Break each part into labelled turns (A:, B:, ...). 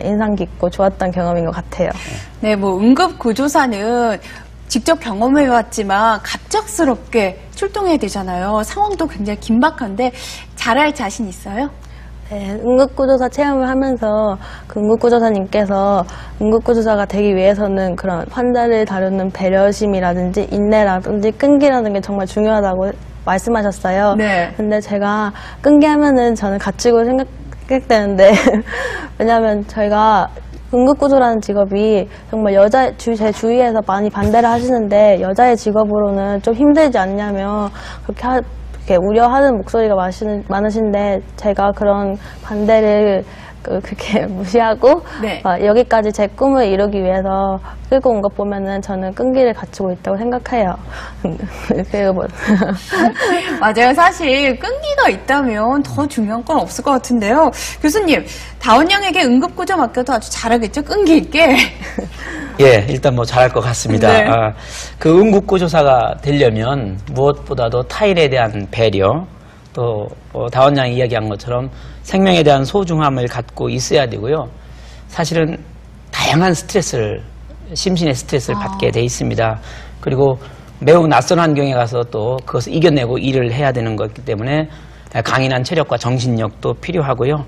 A: 인상 깊고 좋았던 경험인 것 같아요.
B: 네, 뭐 응급구조사는 직접 경험해왔지만 갑작스럽게 출동해야 되잖아요. 상황도 굉장히 긴박한데 잘할 자신 있어요?
A: 네, 응급구조사 체험을 하면서 그 응급구조사님께서 응급구조사가 되기 위해서는 그런 환자를 다루는 배려심이라든지 인내라든지 끈기라는 게 정말 중요하다고 말씀하셨어요.
B: 네.
A: 근데 제가 끈기 하면은 저는 가치고 생각되는데 왜냐하면 저희가 응급구조라는 직업이 정말 제 주위에서 많이 반대를 하시는데 여자의 직업으로는 좀 힘들지 않냐며 그렇게 우려하는 목소리가 많으신데 제가 그런 반대를 그렇게 무시하고
B: 네.
A: 여기까지 제 꿈을 이루기 위해서 끌고 온 것 보면은 저는 끈기를 갖추고 있다고 생각해요. 그리고 뭐
B: 맞아요. 사실 끈기가 있다면 더 중요한 건 없을 것 같은데요. 교수님, 다원 양에게 응급구조 맡겨도 아주 잘하겠죠? 끈기 있게.
C: 예, 일단 뭐 잘할 것 같습니다.
B: 네.
C: 그 응급구조사가 되려면 무엇보다도 타인에 대한 배려, 또 다원 양이 이야기한 것처럼 생명에 대한 소중함을 갖고 있어야 되고요. 사실은 다양한 심신의 스트레스를 받게 돼 있습니다. 그리고 매우 낯선 환경에 가서 또 그것을 이겨내고 일을 해야 되는 것이기 때문에 강인한 체력과 정신력도 필요하고요.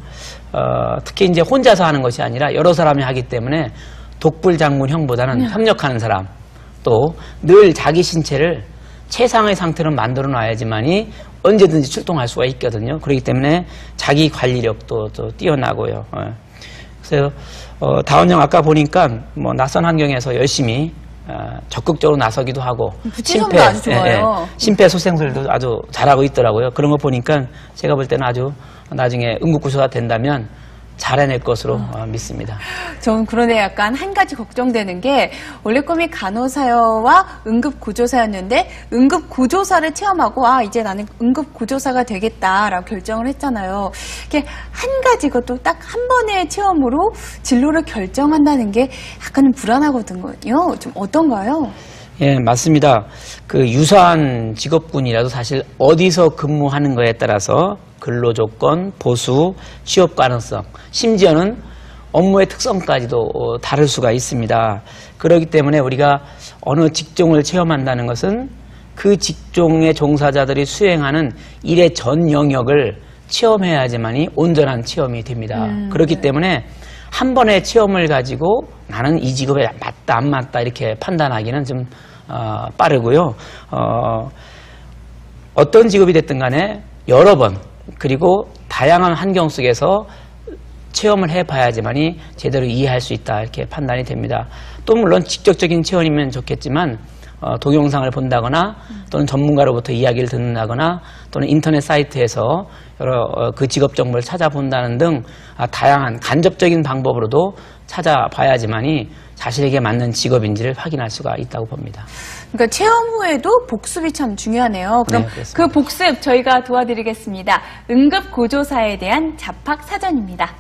C: 특히 이제 혼자서 하는 것이 아니라 여러 사람이 하기 때문에 독불장군형보다는 협력하는 사람, 또 늘 자기 신체를 최상의 상태로 만들어 놔야지만이 언제든지 출동할 수가 있거든요. 그렇기 때문에 자기 관리력도 또 뛰어나고요. 그래서 다원형 아까 보니까 뭐 낯선 환경에서 열심히 적극적으로 나서기도 하고
B: 부치성도 아주 좋아요.
C: 심폐소생술도 아주 잘하고 있더라고요. 그런 거 보니까 제가 볼 때는 아주 나중에 응급구조사 된다면 잘해낼 것으로 믿습니다.
B: 저는 그런데 약간 한 가지 걱정되는 게 원래 꿈이 간호사와 응급구조사였는데 응급구조사를 체험하고 이제 나는 응급구조사가 되겠다라고 결정을 했잖아요. 이게 한 가지 것도 딱 한 번의 체험으로 진로를 결정한다는 게 약간 불안하거든요. 좀 어떤가요?
C: 예, 맞습니다. 그 유사한 직업군이라도 사실 어디서 근무하는 거에 따라서 근로조건, 보수, 취업 가능성, 심지어는 업무의 특성까지도 다를 수가 있습니다. 그렇기 때문에 우리가 어느 직종을 체험한다는 것은 그 직종의 종사자들이 수행하는 일의 전 영역을 체험해야지만이 온전한 체험이 됩니다. 그렇기 때문에 한 번의 체험을 가지고 나는 이 직업에 맞다 안 맞다 이렇게 판단하기는 좀 빠르고요. 어떤 직업이 됐든 간에 여러 번 그리고 다양한 환경 속에서 체험을 해봐야지만이 제대로 이해할 수 있다 이렇게 판단이 됩니다. 또 물론 직접적인 체험이면 좋겠지만 동영상을 본다거나 또는 전문가로부터 이야기를 듣는다거나 또는 인터넷 사이트에서 여러 그 직업 정보를 찾아본다는 등 다양한 간접적인 방법으로도 찾아봐야지만이 자신에게 맞는 직업인지를 확인할 수가 있다고 봅니다.
B: 그러니까 체험 후에도 복습이 참 중요하네요. 그럼
C: 네,
B: 그 복습 저희가 도와드리겠습니다. 응급구조사에 대한 잡학 사전입니다.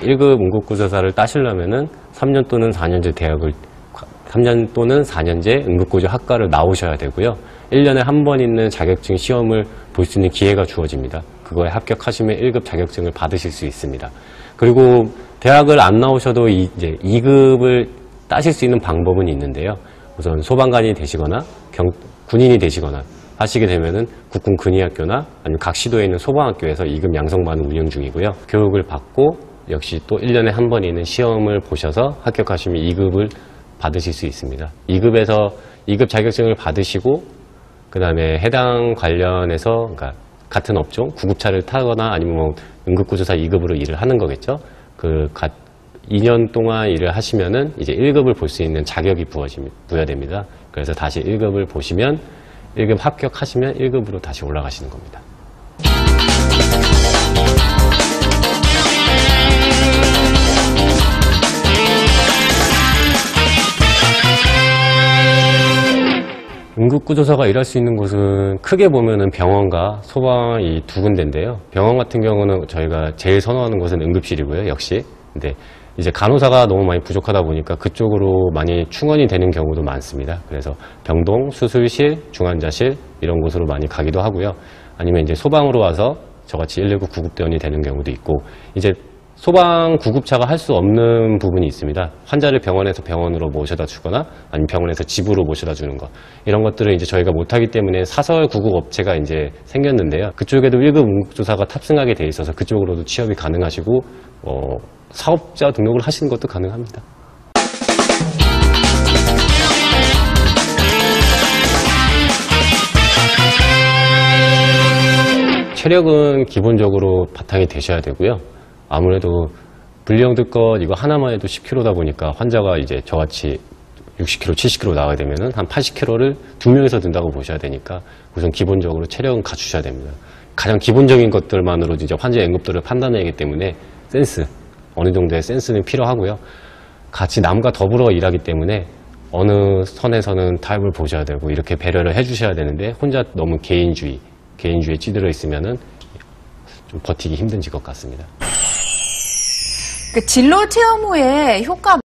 D: 일 1급 응급구조사를 따시려면은 3년 또는 4년제 응급구조 학과를 나오셔야 되고요. 1년에 한 번 있는 자격증 시험을 볼 수 있는 기회가 주어집니다. 그거에 합격하시면 1급 자격증을 받으실 수 있습니다. 그리고 대학을 안 나오셔도 이제 2급을 따실 수 있는 방법은 있는데요. 우선 소방관이 되시거나 군인이 되시거나 하시게 되면은 국군 근위학교나 아니면 각 시도에 있는 소방학교에서 2급 양성반을 운영 중이고요. 교육을 받고 역시 또 1년에 한 번 있는 시험을 보셔서 합격하시면 2급을 받으실 수 있습니다. 2급에서 2급 자격증을 받으시고 그 다음에 해당 관련해서 그러니까 같은 업종, 구급차를 타거나 아니면 뭐 응급구조사 2급으로 일을 하는 거겠죠. 2년 동안 일을 하시면은 이제 1급을 볼 수 있는 자격이 부여됩니다. 그래서 다시 1급을 보시면 1급 합격하시면 1급으로 다시 올라가시는 겁니다. 응급구조사가 일할 수 있는 곳은 크게 보면은 병원과 소방 이 두 군데인데요. 병원 같은 경우는 저희가 제일 선호하는 곳은 응급실이고요, 역시. 근데 이제 간호사가 너무 많이 부족하다 보니까 그쪽으로 많이 충원이 되는 경우도 많습니다. 그래서 병동, 수술실, 중환자실 이런 곳으로 많이 가기도 하고요. 아니면 이제 소방으로 와서 저같이 119 구급대원이 되는 경우도 있고, 이제 소방 구급차가 할 수 없는 부분이 있습니다. 환자를 병원에서 병원으로 모셔다 주거나 아니면 병원에서 집으로 모셔다 주는 것. 이런 것들을 이제 저희가 못하기 때문에 사설 구급업체가 이제 생겼는데요. 그쪽에도 1급 응급조사가 탑승하게 돼 있어서 그쪽으로도 취업이 가능하시고, 사업자 등록을 하시는 것도 가능합니다. 체력은 기본적으로 바탕이 되셔야 되고요. 아무래도 분리형들 것 이거 하나만 해도 10kg다 보니까 환자가 이제 저같이 60kg, 70kg 나가게 되면은 한 80kg를 2명이서 든다고 보셔야 되니까 우선 기본적으로 체력은 갖추셔야 됩니다. 가장 기본적인 것들만으로 이제 환자의 응급도를 판단해야 하기 때문에 센스, 어느 정도의 센스는 필요하고요. 같이 남과 더불어 일하기 때문에 어느 선에서는 타협을 보셔야 되고 이렇게 배려를 해주셔야 되는데 혼자 너무 개인주의에 찌들어 있으면은 좀 버티기 힘든 직업 같습니다.
B: 그 진로 체험 후에 효과